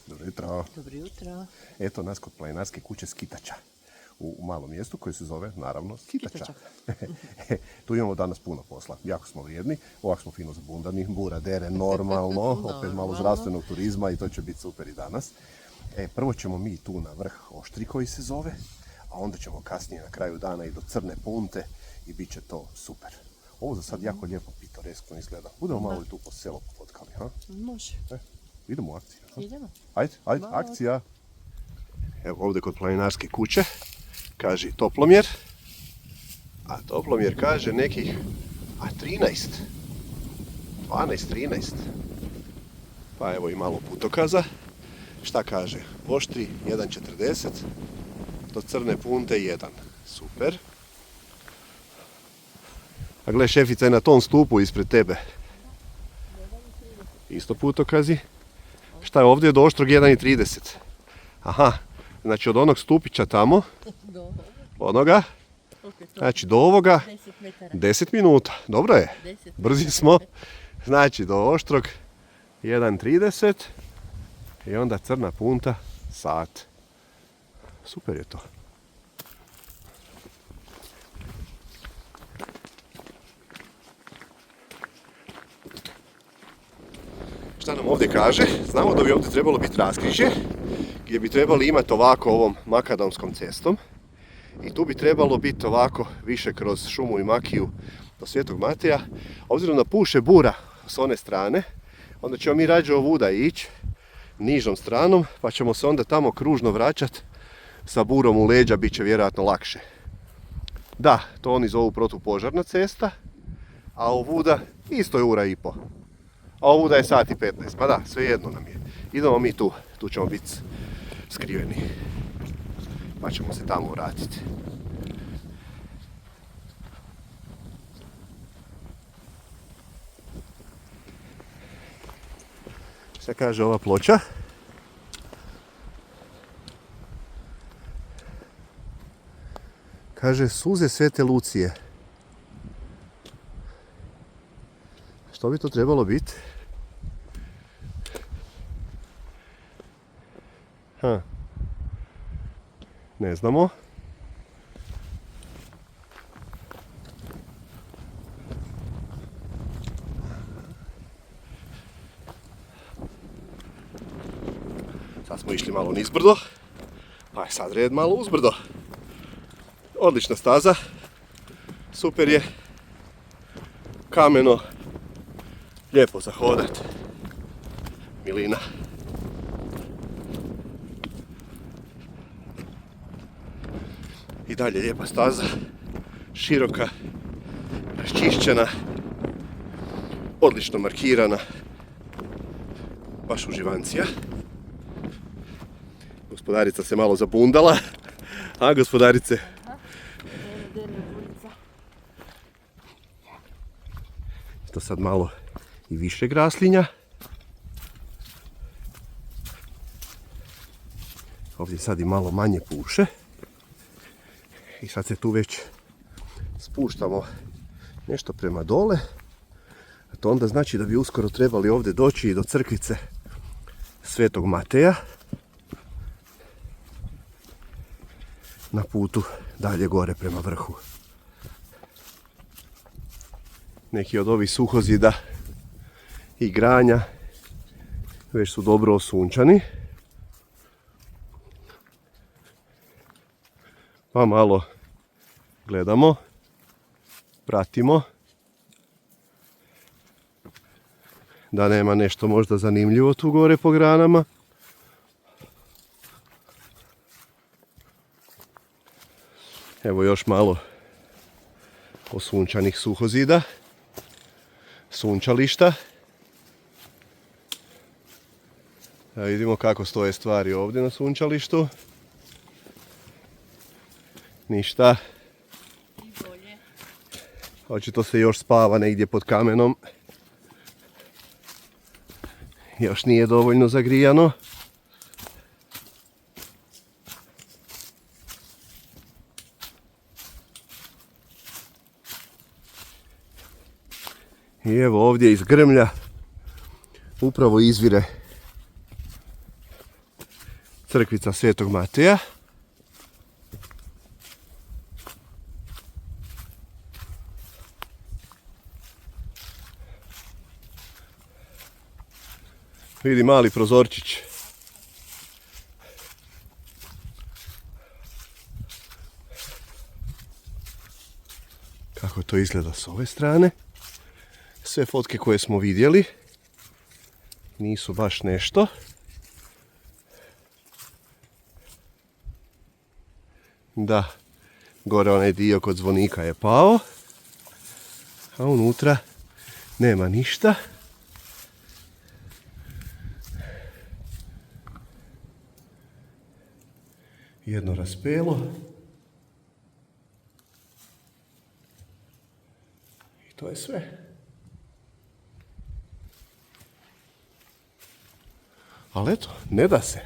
Dobro jutro. Dobro jutro. Eto nas kod planinarske kuće Skitača. U malom mjestu koje se zove, naravno, Skitača. Tu imamo danas puno posla. Jako smo vrijedni. Ovako smo fino zabundani. Bura dere, normalno. Opet malo zdravstvenog turizma i to će biti super i danas. Prvo ćemo mi tu na vrh Oštri koji se zove, a onda ćemo kasnije na kraju dana i do Crne Punte i bit će to super. Ovo za sad jako lijepo pitoreskno izgleda. Budemo malo i tu po selu potkali, ha? Može. Idemo u akciju. Ha? Idemo. Ajde, akcija. Evo ovdje kod planinarske kuće kaže toplomjer, a toplomjer kaže nekih 13, 13. Pa evo i malo putokaza. Šta kaže? Oštri 1,40, do Crne Punte 1. Super. A gle, šefica je na tom stupu ispred tebe. Isto putokazi. Šta je ovdje do Oštrog 1,30? Aha, znači od onog stupića tamo, onoga, znači do ovoga 10 minuta. Dobro je, brzi smo. Znači do Oštrog 1,30 i onda Crna Punta sat. Super je to. Šta nam ovdje kaže? Znamo da bi ovdje trebalo biti raskrižje, gdje bi trebali imati ovako ovom makadamskom cestom. I tu bi trebalo biti ovako više kroz šumu i makiju do Svetog Mateja. Obzirom da puše bura s one strane, onda ćemo mi rađe ovuda ići nižom stranom, pa ćemo se onda tamo kružno vraćati sa burom u leđa, bit će vjerojatno lakše. Da, to oni zovu protupožarna cesta, a ovuda isto je 1,5. A ovuda je 1,15, pa da, sve jedno nam je. Idemo mi tu ćemo biti skriveni. Pa ćemo se tamo vratiti. Šta kaže ova ploča? Kaže suze Svete Lucije. Što bi to trebalo biti? Ne znamo. Sad smo išli malo nizbrdo, pa je sad red malo uzbrdo. Odlična staza, super je, kameno, lijepo za hodat, milina. I dalje lijepa staza, široka, raščišćena, odlično markirana, baš uživancija. Gospodarica se malo zabundala, a gospodarice? To sad malo i više graslinja. Ovdje sad i malo manje puše. I sad se tu već spuštamo nešto prema dole. A to onda znači da bi uskoro trebali ovdje doći i do crkvice Svetog Mateja. Na putu dalje gore prema vrhu. Neki od ovih suhozida i granja već su dobro osunčani. Pa malo gledamo, pratimo. Da nema nešto možda zanimljivo tu gore po granama. Evo još malo osunčanih suhozida, sunčališta. Da vidimo kako stoje stvari ovdje na sunčalištu. Ništa. Očito se još spava negdje pod kamenom. Još nije dovoljno zagrijano. I evo ovdje iz grmlja upravo izvire crkvica Svetog Mateja. Vidi mali prozorčić. Kako to izgleda s ove strane. Sve fotke koje smo vidjeli nisu baš nešto. Da, gore onaj dio kod zvonika je pao, a unutra nema ništa. Jedno raspelo. I to je sve. Ali eto, ne da se.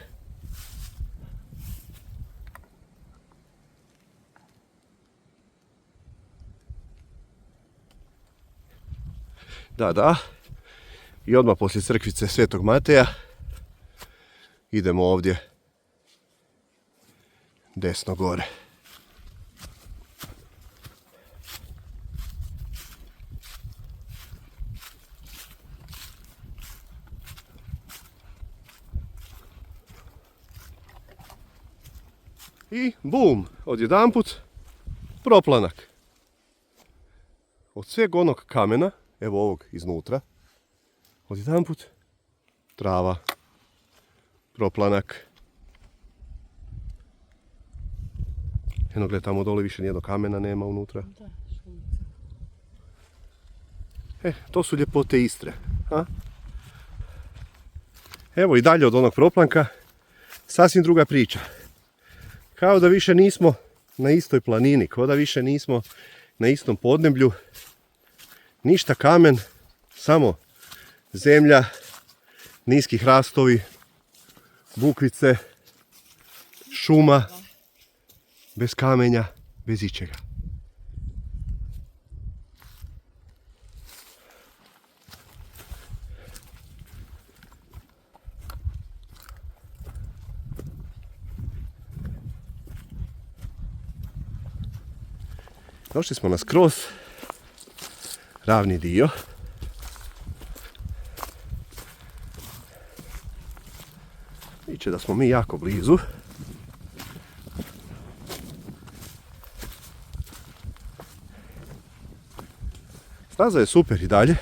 Da. I odmah poslije crkvice Svetog Mateja idemo ovdje desno gore. I bum, odjedanput proplanak. Od sveg onog kamena, evo ovog iznutra, odjedanput trava, proplanak. Eno gled, tamo dole više nijednog kamena nema unutra. To su ljepote Istre. A? Evo i dalje od onog proplanka, sasvim druga priča. Kao da više nismo na istoj planini, kao da više nismo na istom podneblju. Ništa kamen, samo zemlja, niski hrastovi, bukvice, šuma, bez kamenja, bez ičega. Došli smo na skroz ravni dio. Iće da smo mi jako blizu. Staza je super i dalje.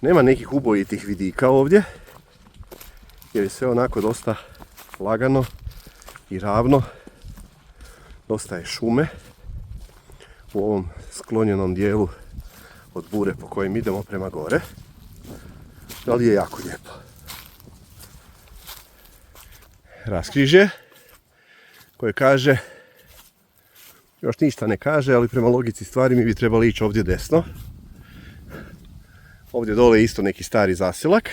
Nema nekih ubojitih vidika ovdje. Jer je sve onako dosta lagano i ravno. Dosta je šume u ovom sklonjenom dijelu od bure po kojem idemo prema gore. Ali je jako lijepo. Raskrižje koje kaže, još ništa ne kaže, ali prema logici stvari mi bi trebali ići ovdje desno. Ovdje dole je isto neki stari zasilak.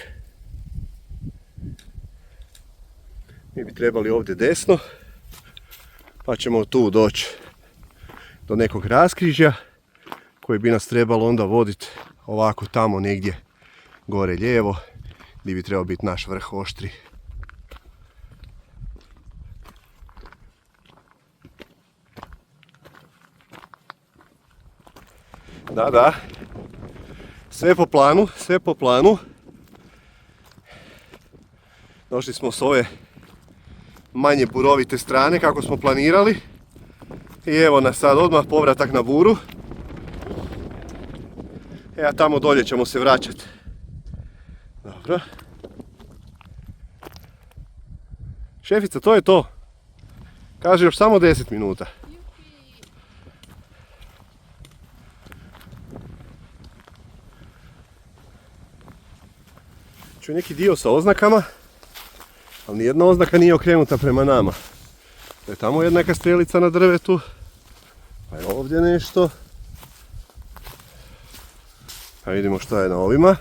Mi bi trebali ovdje desno, pa ćemo tu doći do nekog raskrižja koji bi nas trebalo onda voditi ovako tamo negdje gore lijevo, gdje bi trebao biti naš vrh Oštri. Da, sve po planu, sve po planu. Došli smo s ove manje burovite strane kako smo planirali. I evo nas sad odmah povratak na buru. A tamo dolje ćemo se vraćati. Dobro. Šefica, to je to. Kaže još samo 10 minuta. Čuj neki dio sa oznakama, ali nijedna oznaka nije okrenuta prema nama. Da je tamo jedna neka strelica na drvetu, pa je ovdje nešto. A vidimo šta je na ovima.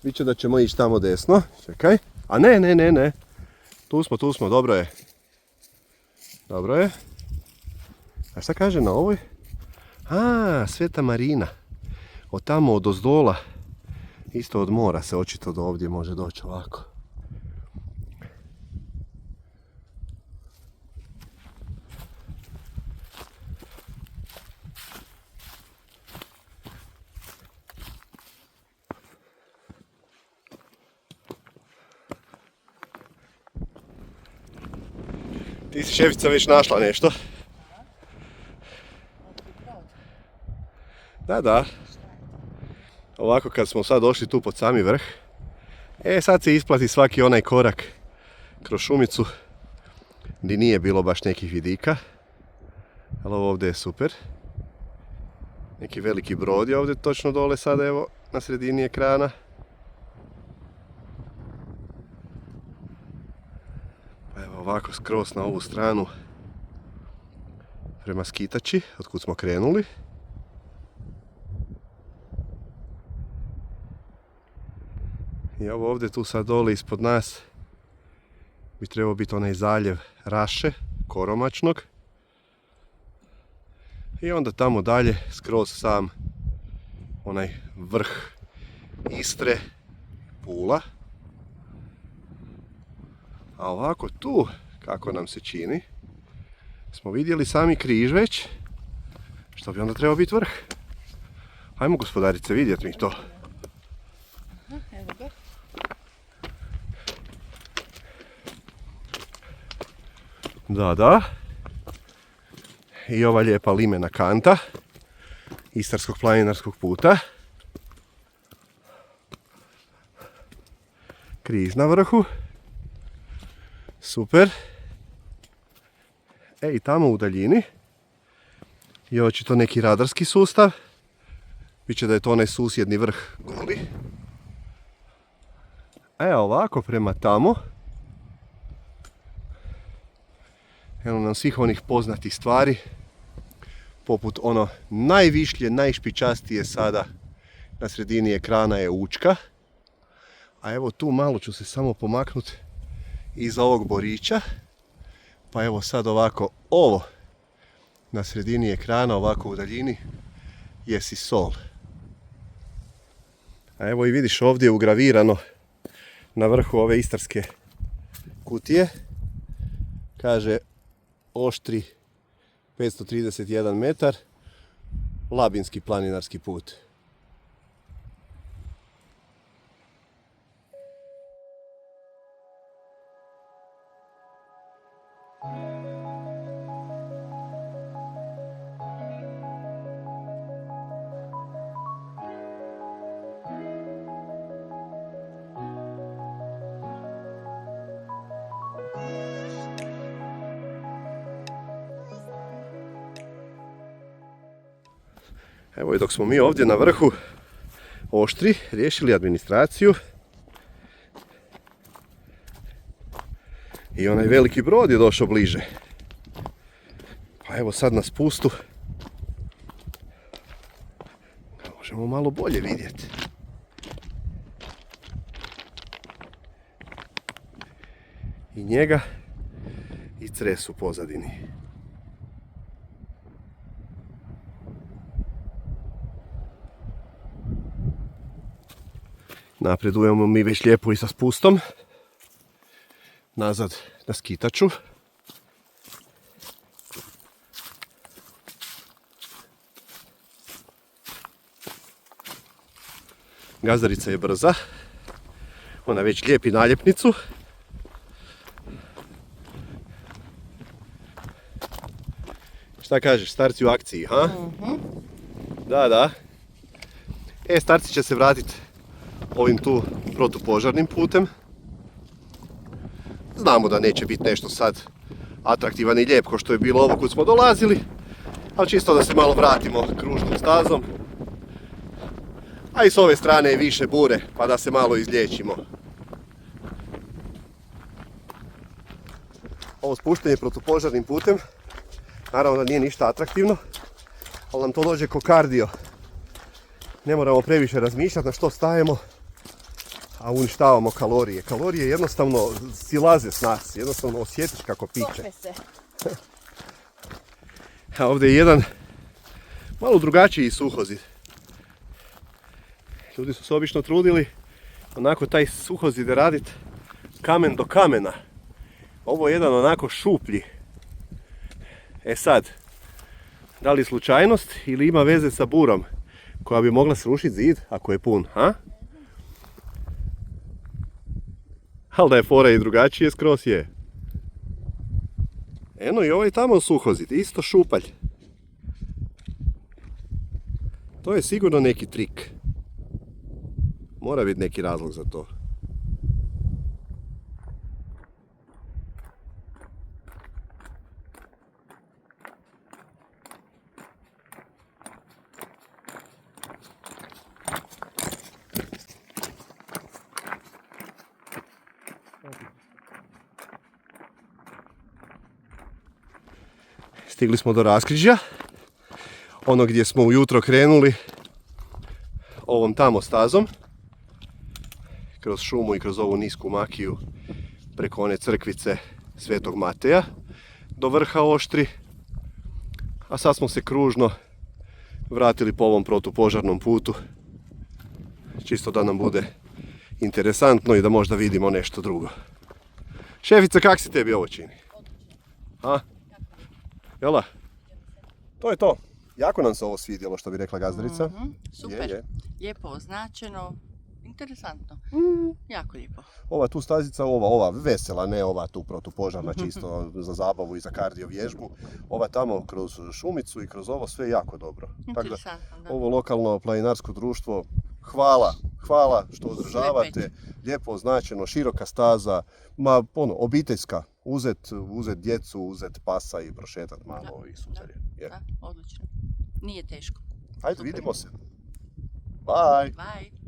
Biće da ćemo ići tamo desno. Čekaj. A ne. Tu smo, dobro je. Dobro je. A šta kaže na ovoj? A, Sveta Marina. Od tamo, od ozdola Isto od mora se očito do ovdje može doći ovako. Ti si šefica već našla nešto? Da. Ovako kad smo sad došli tu pod sami vrh, sad se isplati svaki onaj korak kroz šumicu gdje nije bilo baš nekih vidika, ali ovo ovdje je super. Neki veliki brod je ovdje točno dole sada, evo, na sredini ekrana. Pa evo ovako skroz na ovu stranu prema Skitači, otkud smo krenuli. I ovo ovdje tu sad dole ispod nas bi trebao biti onaj zaljev Raše, Koromačnog. I onda tamo dalje skroz sam onaj vrh Istre, Pula. A ovako tu, kako nam se čini, smo vidjeli sami križ već, što bi onda trebao biti vrh. Ajmo gospodarice vidjeti mi to. Evo ga. Da. I ova lijepa limena kanta Istarskog planinarskog puta. Križ na vrhu. Super. I tamo u daljini je očito neki radarski sustav. Biće da je to onaj susjedni vrh Goli. Ovako prema tamo. Evo nam svih onih poznatih stvari, poput ono najvišlje, najšpičastije sada na sredini ekrana je Učka. A evo tu malo ću se samo pomaknuti iza ovog borića. Pa evo sad ovako ovo na sredini ekrana, ovako u daljini, je Sisol. A evo i vidiš ovdje ugravirano na vrhu ove istarske kutije. Kaže Oštri 531 metar, Labinski planinarski put. Evo i dok smo mi ovdje na vrhu Oštri riješili administraciju i onaj veliki brod je došao bliže. Pa evo sad na spustu možemo malo bolje vidjeti. I njega i Cres u pozadini. Napredujemo mi već lijepo i sa spustom. Nazad na Skitaču. Gazdarica je brza. Ona već lijepi naljepnicu. Šta kažeš, starci u akciji, ha? Da. Starci će se vratiti ovim tu protupožarnim putem. Znamo da neće biti nešto sad atraktivan i lijep kao što je bilo ovo kud smo dolazili, ali čisto da se malo vratimo kružnom stazom. A i s ove strane je više bure, pa da se malo izliječimo. Ovo spuštanje protupožarnim putem, naravno da nije ništa atraktivno, ali nam to dođe ko kardio. Ne moramo previše razmišljati na što stajemo, a uništavamo kalorije. Kalorije jednostavno silaze s nas, jednostavno osjetiš kako piče. A ovdje je jedan malo drugačiji suhozid. Ljudi su se obično trudili onako taj suhozid raditi kamen do kamena. Ovo je jedan onako šuplji. E sad, da li slučajnost ili ima veze sa burom koja bi mogla srušiti zid ako je pun, ha? Ali da je fora i drugačije skroz je. Eno i ovaj tamo suhozid, isto šupalj. To je sigurno neki trik. Mora biti neki razlog za to. Stigli smo do raskrižja, ono gdje smo ujutro krenuli ovom tamo stazom, kroz šumu i kroz ovu nisku makiju preko one crkvice Svetog Mateja do vrha Oštri, a sad smo se kružno vratili po ovom protupožarnom putu, čisto da nam bude interesantno i da možda vidimo nešto drugo. Šefice, kak se tebi ovo čini? A? Jela? To je to. Jako nam se ovo svidjelo, što bi rekla gazdarica. Super, Je. lijepo označeno, interesantno, jako lijepo. Ova tu stazica, ova vesela, ne ova tu protupožarna, čisto za zabavu i za kardio vježbu. Ova tamo kroz šumicu i kroz ovo sve jako dobro. Tako da, Interesantno, da. ovo lokalno planinarsko društvo, hvala što održavate, lijepo označeno, široka staza, obiteljska, uzet djecu, uzet pasa i prošetat malo i super je. Da, odlično. Nije teško. Ajde, vidimo se. Bye! Bye.